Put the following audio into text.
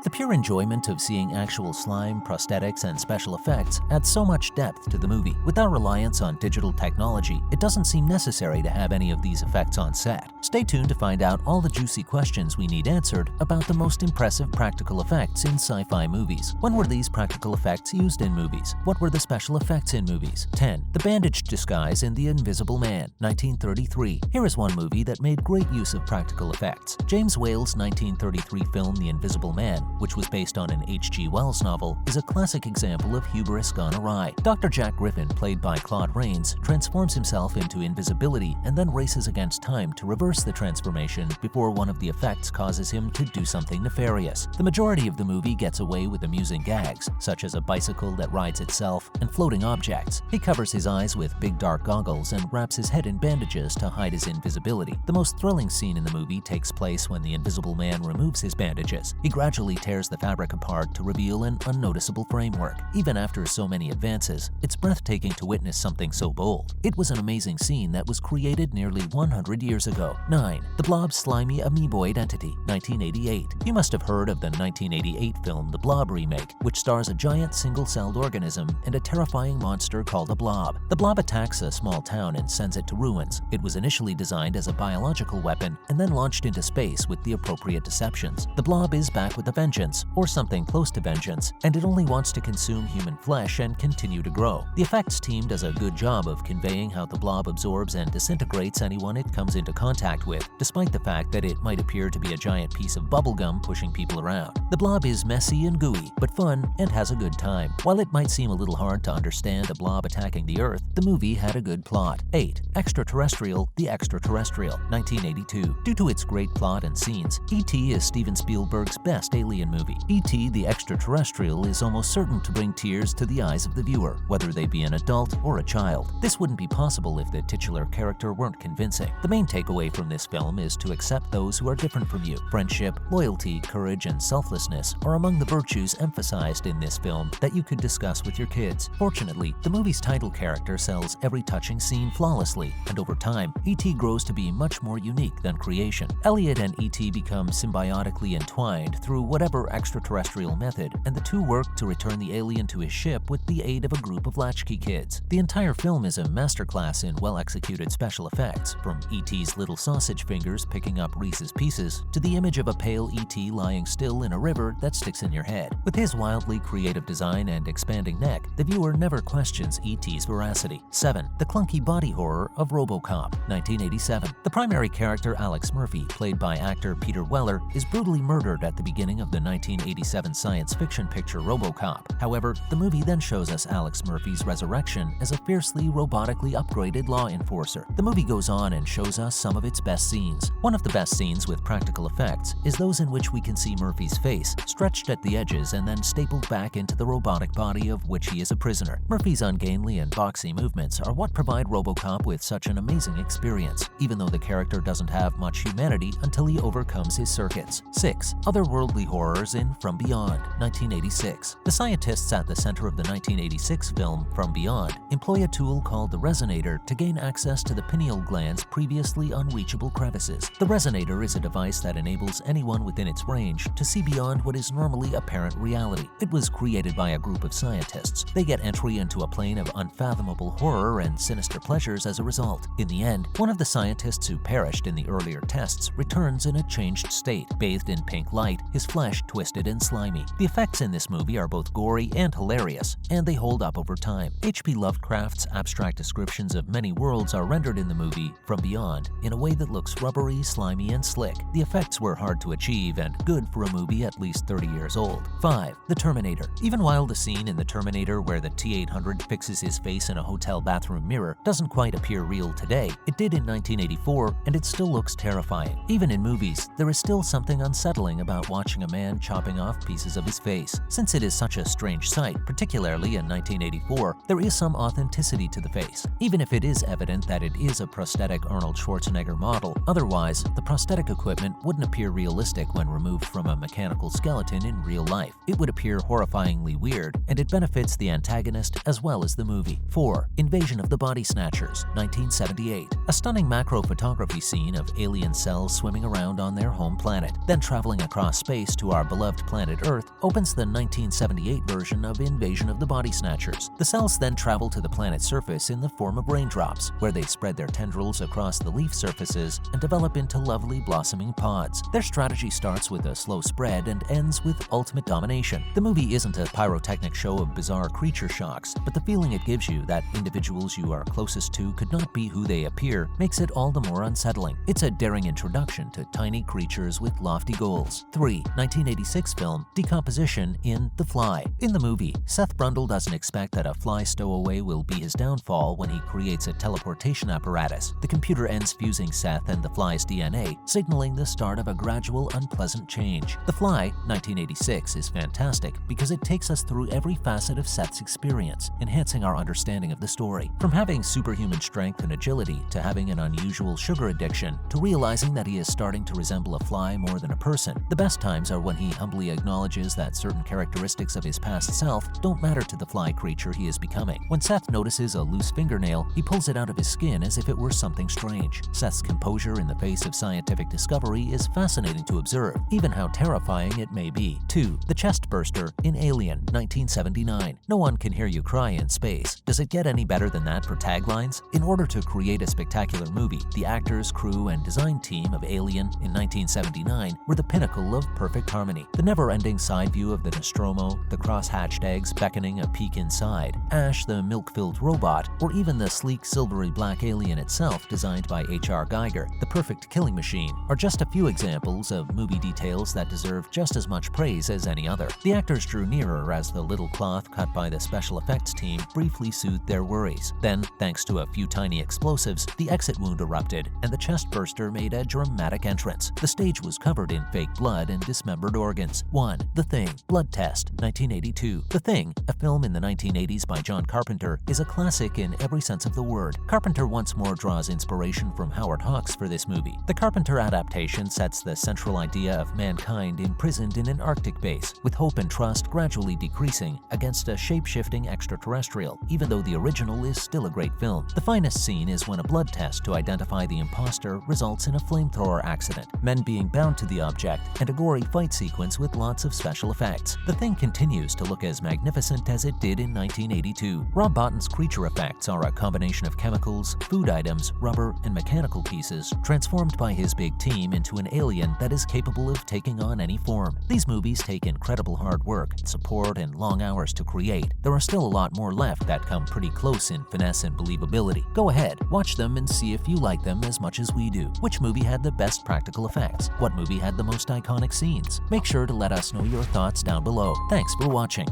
The pure enjoyment of seeing actual slime, prosthetics, and special effects adds so much depth to the movie. Without reliance on digital technology, it doesn't seem necessary to have any of these effects on set. Stay tuned to find out all the juicy questions we need answered about the most impressive practical effects in sci-fi movies. When were these practical effects used in movies? What were the special effects in movies? 10. The Bandaged Disguise in The Invisible Man, 1933. Here is one movie that made great use of practical effects. James Whale's 1933 film The Invisible Man, which was based on an H.G. Wells novel, is a classic example of hubris gone awry. Dr. Jack Griffin, played by Claude Rains, transforms himself into invisibility and then races against time to reverse the transformation before one of the effects causes him to do something nefarious. The majority of the movie gets away with amusing gags, such as a bicycle that rides itself and floating objects. He covers his eyes with big dark goggles and wraps his head in bandages to hide his invisibility. The most thrilling scene in the movie takes place when the Invisible Man removes his bandages. He gradually tears the fabric apart to reveal an unnoticeable framework. Even after so many advances, it's breathtaking to witness something so bold. It was an amazing scene that was created nearly 100 years ago. 9. The Blob Slimy Amoeboid Entity, 1988. You must have heard of the 1988 film The Blob remake, which stars a giant single-celled organism and a terrifying monster called a blob. The blob attacks a small town and sends it to ruins. It was initially designed as a biological weapon and then launched into space with the appropriate deceptions. The blob is back with a vengeance, or something close to vengeance, and it only wants to consume human flesh and continue to grow. The effects team does a good job of conveying how the blob absorbs and disintegrates anyone it comes into contact with, despite the fact that it might appear to be a giant piece of bubblegum pushing people around. The blob is messy and gooey, but fun and has a good time. While it might seem a little hard to understand a blob attacking the Earth, the movie had a good plot. 8. Extraterrestrial, The Extraterrestrial, 1982. Due to its great plot and scenes, E.T. is Steven Spielberg's best alien movie. E.T. the Extraterrestrial is almost certain to bring tears to the eyes of the viewer, whether they be an adult or a child. This wouldn't be possible if the titular character weren't convincing. The main takeaway from this film is to accept those who are different from you. Friendship, loyalty, courage, and selflessness are among the virtues emphasized in this film that you could discuss with your kids. Fortunately, the movie's title character sells every touching scene flawlessly, and over time, E.T. grows to be much more unique than creation. Elliot and E.T. become symbiotically entwined through whatever extraterrestrial method, and the two work to return the alien to his ship with the aid of a group of latchkey kids. The entire film is a masterclass in well-executed special effects, from E.T.'s little sausage fingers picking up Reese's Pieces to the image of a pale E.T. lying still in a river that sticks in your head. With his wildly creative design and expanding neck, the viewer never questions E.T.'s veracity. 7. The clunky body horror of RoboCop, 1987. The primary character, Alex Murphy, played by actor Peter Weller, is brutally murdered at the beginning of the 1987 science fiction picture RoboCop. However, the movie then shows us Alex Murphy's resurrection as a fiercely robotically upgraded law enforcer. The movie goes on and shows us some of its best scenes. One of the best scenes with practical effects is those in which we can see Murphy's face stretched at the edges and then stapled back into the robotic body of which he is a prisoner. Murphy's ungainly and boxy movements are what provide RoboCop with such an amazing experience, even though the character doesn't have much humanity until he overcomes his circuits. 6. Otherworldly horrors in From Beyond, 1986. The scientists at the center of the 1986 film From Beyond employ a tool called the resonator to gain access to the pineal gland's previously unreachable crevices. The resonator is a device that enables anyone within its range to see beyond what is normally apparent reality. It was created by a group of scientists. They get entry into a plane of unfathomable horror and sinister pleasures as a result. In the end, one of the scientists who perished in the earlier tests returns in a changed state, bathed in pink light, his flesh twisted and slimy. The effects in this movie are both gory and hilarious, and they hold up over time. H.P. Lovecraft's abstract descriptions of many worlds are rendered in the movie From Beyond in a way that looks rubbery, slimy, and slick. The effects were hard to achieve and good for a movie at least 30 years old. 5. The Terminator. Even while the scene in The Terminator where the T-800 fixes his face in a hotel bathroom mirror doesn't quite appear real today, it did in 1984, and it still looks terrifying. Even in movies, there is still something unsettling about watching a man chopping off pieces of his face. Since it is such a strange sight, particularly in 1984, there is some authenticity to the face, even if it is evident that it is a prosthetic Arnold Schwarzenegger model. Otherwise, the prosthetic equipment wouldn't appear realistic when removed from a mechanical skeleton in real life. It would appear horrifyingly weird, and it benefits the antagonist as well as the movie. 4. Invasion of the Body Snatchers, 1978. A stunning macro photography scene of alien cells swimming around on their home planet, then traveling across space race to our beloved planet Earth opens the 1978 version of Invasion of the Body Snatchers. The cells then travel to the planet's surface in the form of raindrops, where they spread their tendrils across the leaf surfaces and develop into lovely blossoming pods. Their strategy starts with a slow spread and ends with ultimate domination. The movie isn't a pyrotechnic show of bizarre creature shocks, but the feeling it gives you that individuals you are closest to could not be who they appear makes it all the more unsettling. It's a daring introduction to tiny creatures with lofty goals. 3. 1986 film Decomposition in The Fly. In the movie, Seth Brundle doesn't expect that a fly stowaway will be his downfall when he creates a teleportation apparatus. The computer ends fusing Seth and the fly's DNA, signaling the start of a gradual, unpleasant change. The Fly, 1986, is fantastic because it takes us through every facet of Seth's experience, enhancing our understanding of the story. From having superhuman strength and agility to having an unusual sugar addiction to realizing that he is starting to resemble a fly more than a person. The best times are when he humbly acknowledges that certain characteristics of his past self don't matter to the fly creature he is becoming. When Seth notices a loose fingernail, he pulls it out of his skin as if it were something strange. Seth's composure in the face of scientific discovery is fascinating to observe, even how terrifying it may be. 2. The Chest Burster in Alien, 1979. No one can hear you cry in space. Does it get any better than that for taglines? In order to create a spectacular movie, the actors, crew, and design team of Alien in 1979 were the pinnacle of perfect harmony. The never-ending side view of the Nostromo, the cross-hatched eggs beckoning a peek inside, Ash the milk-filled robot, or even the sleek silvery black alien itself designed by H.R. Geiger, the perfect killing machine, are just a few examples of movie details that deserve just as much praise as any other. The actors drew nearer as the little cloth cut by the special effects team briefly soothed their worries. Then, thanks to a few tiny explosives, the exit wound erupted, and the chest burster made a dramatic entrance. The stage was covered in fake blood and dismembered organs. 1. The Thing. Blood Test, 1982. The Thing, a film in the 1980s by John Carpenter, is a classic in every sense of the word. Carpenter once more draws inspiration from Howard Hawks for this movie. The Carpenter adaptation sets the central idea of mankind imprisoned in an Arctic base, with hope and trust gradually decreasing against a shape-shifting extraterrestrial, even though the original is still a great film. The finest scene is when a blood test to identify the imposter results in a flamethrower accident, men being bound to the object, and a gory fight sequence with lots of special effects. The Thing continues to look as magnificent as it did in 1982. Rob Bottin's creature effects are a combination of chemicals, food items, rubber, and mechanical pieces transformed by his big team into an alien that is capable of taking on any form. These movies take incredible hard work, support, and long hours to create. There are still a lot more left that come pretty close in finesse and believability. Go ahead, watch them and see if you like them as much as we do. Which movie had the best practical effects? What movie had the most iconic scenes? Make sure to let us know your thoughts down below. Thanks for watching.